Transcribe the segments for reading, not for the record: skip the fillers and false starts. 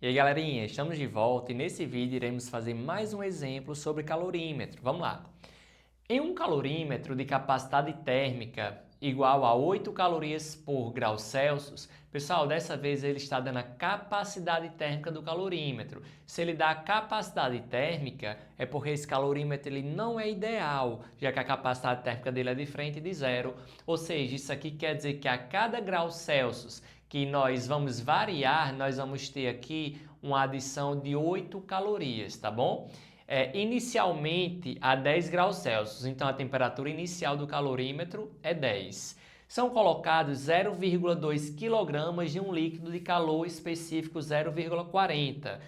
E aí, galerinha, estamos de volta e nesse vídeo iremos fazer mais um exemplo sobre calorímetro. Vamos lá. Em um calorímetro de capacidade térmica igual a 8 calorias por grau Celsius, pessoal, dessa vez ele está dando a capacidade térmica do calorímetro. Se ele dá a capacidade térmica, é porque esse calorímetro ele não é ideal, já que a capacidade térmica dele é diferente de zero. Ou seja, isso aqui quer dizer que a cada grau Celsius que nós vamos variar, nós vamos ter aqui uma adição de 8 calorias, tá bom? Inicialmente a 10 graus Celsius, então a temperatura inicial do calorímetro é 10. São colocados 0,2 kg de um líquido de calor específico 0,40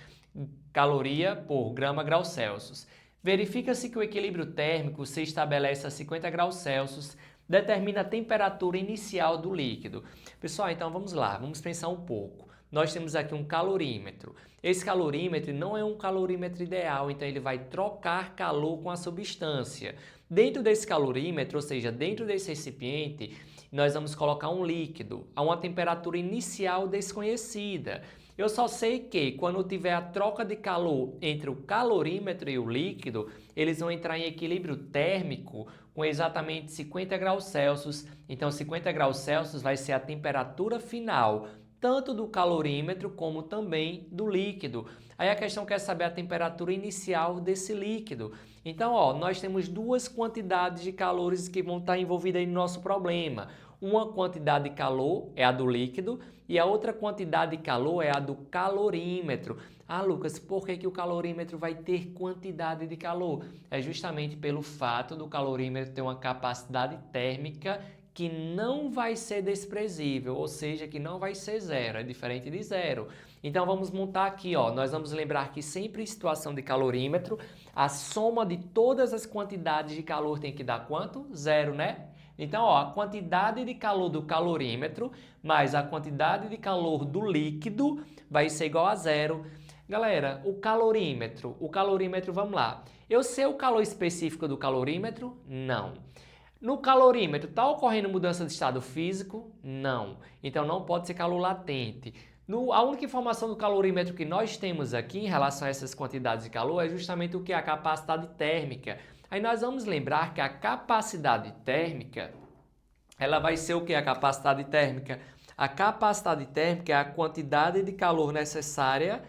caloria por grama grau Celsius. Verifica-se que o equilíbrio térmico se estabelece a 50 graus Celsius, determina a temperatura inicial do líquido. Pessoal, então vamos lá, vamos pensar um pouco. Nós temos aqui um calorímetro. Esse calorímetro não é um calorímetro ideal, então ele vai trocar calor com a substância. Dentro desse calorímetro, ou seja, dentro desse recipiente, nós vamos colocar um líquido a uma temperatura inicial desconhecida. Eu só sei que quando tiver a troca de calor entre o calorímetro e o líquido, eles vão entrar em equilíbrio térmico com exatamente 50 graus Celsius. Então, 50 graus Celsius vai ser a temperatura final, tanto do calorímetro como também do líquido. Aí a questão quer saber a temperatura inicial desse líquido. Então, nós temos duas quantidades de calores que vão estar envolvidas aí no nosso problema. Uma quantidade de calor é a do líquido e a outra quantidade de calor é a do calorímetro. Ah, Lucas, por que o calorímetro vai ter quantidade de calor? É justamente pelo fato do calorímetro ter uma capacidade térmica que não vai ser desprezível, ou seja, que não vai ser zero, é diferente de zero. Então vamos montar aqui, nós vamos lembrar que sempre em situação de calorímetro, a soma de todas as quantidades de calor tem que dar quanto? Zero, né? Então, a quantidade de calor do calorímetro mais a quantidade de calor do líquido vai ser igual a zero. Galera, o calorímetro, vamos lá. Eu sei o calor específico do calorímetro? Não. No calorímetro, está ocorrendo mudança de estado físico? Não. Então, não pode ser calor latente. A única informação do calorímetro que nós temos aqui em relação a essas quantidades de calor é justamente o que? A capacidade térmica. Aí nós vamos lembrar que a capacidade térmica, ela vai ser o que? A capacidade térmica? A capacidade térmica é a quantidade de calor necessária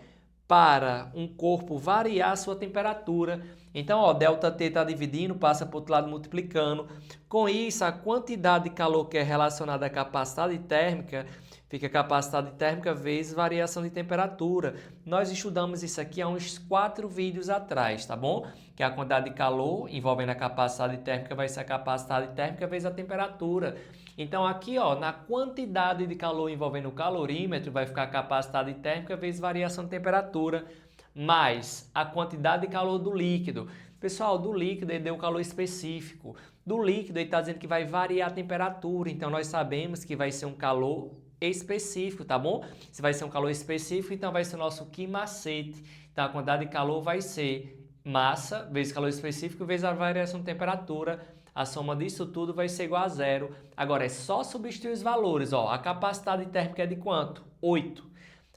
para um corpo variar a sua temperatura. Então, ΔT está dividindo, passa para o outro lado multiplicando. Com isso, a quantidade de calor que é relacionada à capacidade térmica fica capacidade térmica vezes variação de temperatura. Nós estudamos isso aqui há uns 4 vídeos atrás, tá bom? Que a quantidade de calor envolvendo a capacidade térmica vai ser a capacidade térmica vezes a temperatura. Então aqui, na quantidade de calor envolvendo o calorímetro vai ficar a capacidade térmica vezes variação de temperatura, mais a quantidade de calor do líquido. Pessoal, do líquido ele deu um calor específico. Do líquido ele está dizendo que vai variar a temperatura, então nós sabemos que vai ser um calor específico, tá bom? Se vai ser um calor específico, então vai ser o nosso Q macete. Então a quantidade de calor vai ser massa vezes calor específico vezes a variação de temperatura. A soma disso tudo vai ser igual a zero. Agora é só substituir os valores. A capacidade térmica é de quanto? 8.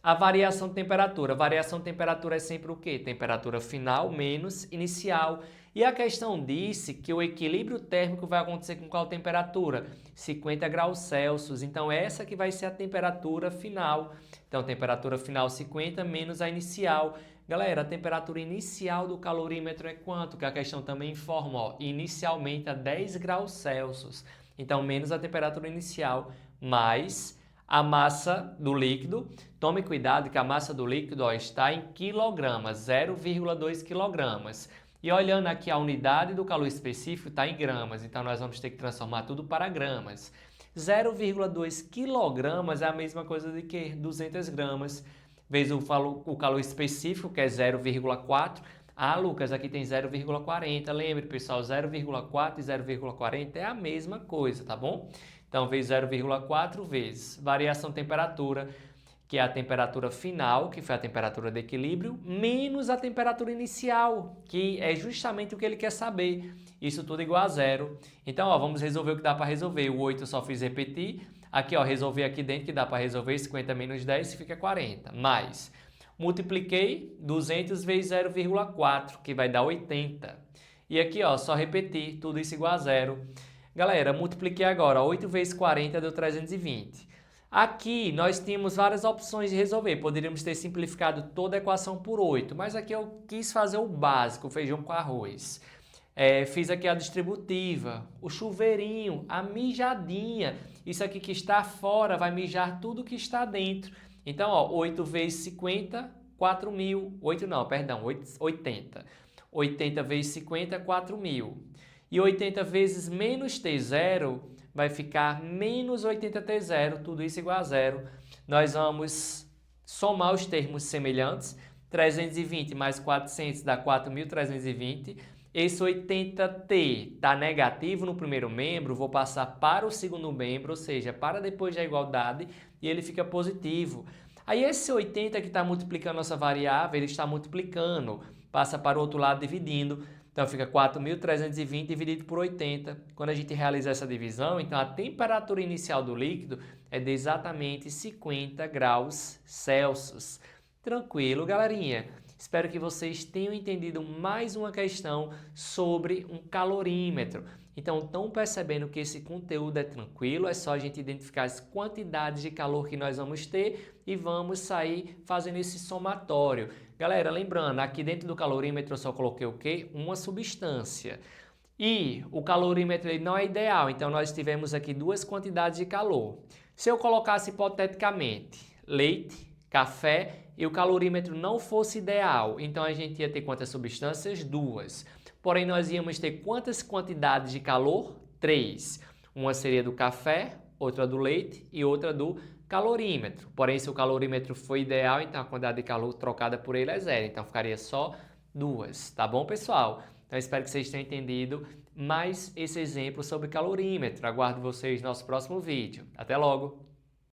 A variação de temperatura. A variação de temperatura é sempre o quê? Temperatura final menos inicial. E a questão disse que o equilíbrio térmico vai acontecer com qual temperatura? 50 graus Celsius. Então, essa que vai ser a temperatura final. Então, temperatura final 50 menos a inicial. Galera, a temperatura inicial do calorímetro é quanto? Que a questão também informa, inicialmente a 10 graus Celsius. Então, menos a temperatura inicial, mais a massa do líquido. Tome cuidado que a massa do líquido está em quilogramas, 0,2 quilogramas. E olhando aqui, a unidade do calor específico está em gramas, então nós vamos ter que transformar tudo para gramas. 0,2 quilogramas é a mesma coisa de que 200 gramas, vezes o calor específico, que é 0,4. Ah, Lucas, aqui tem 0,40. Lembre, pessoal, 0,4 e 0,40 é a mesma coisa, tá bom? Então, vezes 0,4 vezes variação de temperatura, que é a temperatura final, que foi a temperatura de equilíbrio, menos a temperatura inicial, que é justamente o que ele quer saber. Isso tudo igual a zero. Então, vamos resolver o que dá para resolver. O 8 eu só fiz repetir. Aqui, resolver aqui dentro, que dá para resolver 50 menos 10, fica 40. Mais Multipliquei 200 vezes 0,4, que vai dar 80. E aqui, ó, só repetir, tudo isso igual a zero. Galera, multipliquei agora, 8 vezes 40 deu 320. Aqui nós tínhamos várias opções de resolver, poderíamos ter simplificado toda a equação por 8, mas aqui eu quis fazer o básico, feijão com arroz. Fiz aqui a distributiva, o chuveirinho, a mijadinha. Isso aqui que está fora vai mijar tudo que está dentro. Então, ó, 8 vezes 50, 4.000. 8 não, perdão, 80. 80 vezes 50, 4.000. E 80 vezes menos T0 vai ficar menos 80T0, tudo isso igual a zero. Nós vamos somar os termos semelhantes. 320 mais 400 dá 4.320. Esse 80T está negativo no primeiro membro, vou passar para o segundo membro, ou seja, para depois da igualdade, e ele fica positivo. Aí esse 80 que está multiplicando nossa variável, ele está multiplicando, passa para o outro lado dividindo. Então fica 4.320 dividido por 80. Quando a gente realiza essa divisão, então a temperatura inicial do líquido é de exatamente 50 graus Celsius. Tranquilo, galerinha? Espero que vocês tenham entendido mais uma questão sobre um calorímetro. Então, estão percebendo que esse conteúdo é tranquilo, é só a gente identificar as quantidades de calor que nós vamos ter e vamos sair fazendo esse somatório. Galera, lembrando, aqui dentro do calorímetro eu só coloquei o quê? Uma substância. E o calorímetro ele não é ideal, então nós tivemos aqui duas quantidades de calor. Se eu colocasse hipoteticamente leite, café e o calorímetro não fosse ideal, então a gente ia ter quantas substâncias? Duas. Porém, nós íamos ter quantas quantidades de calor? Três. Uma seria do café, outra do leite e outra do calorímetro. Porém, se o calorímetro for ideal, então a quantidade de calor trocada por ele é zero. Então, ficaria só duas. Tá bom, pessoal? Então, espero que vocês tenham entendido mais esse exemplo sobre calorímetro. Aguardo vocês no nosso próximo vídeo. Até logo!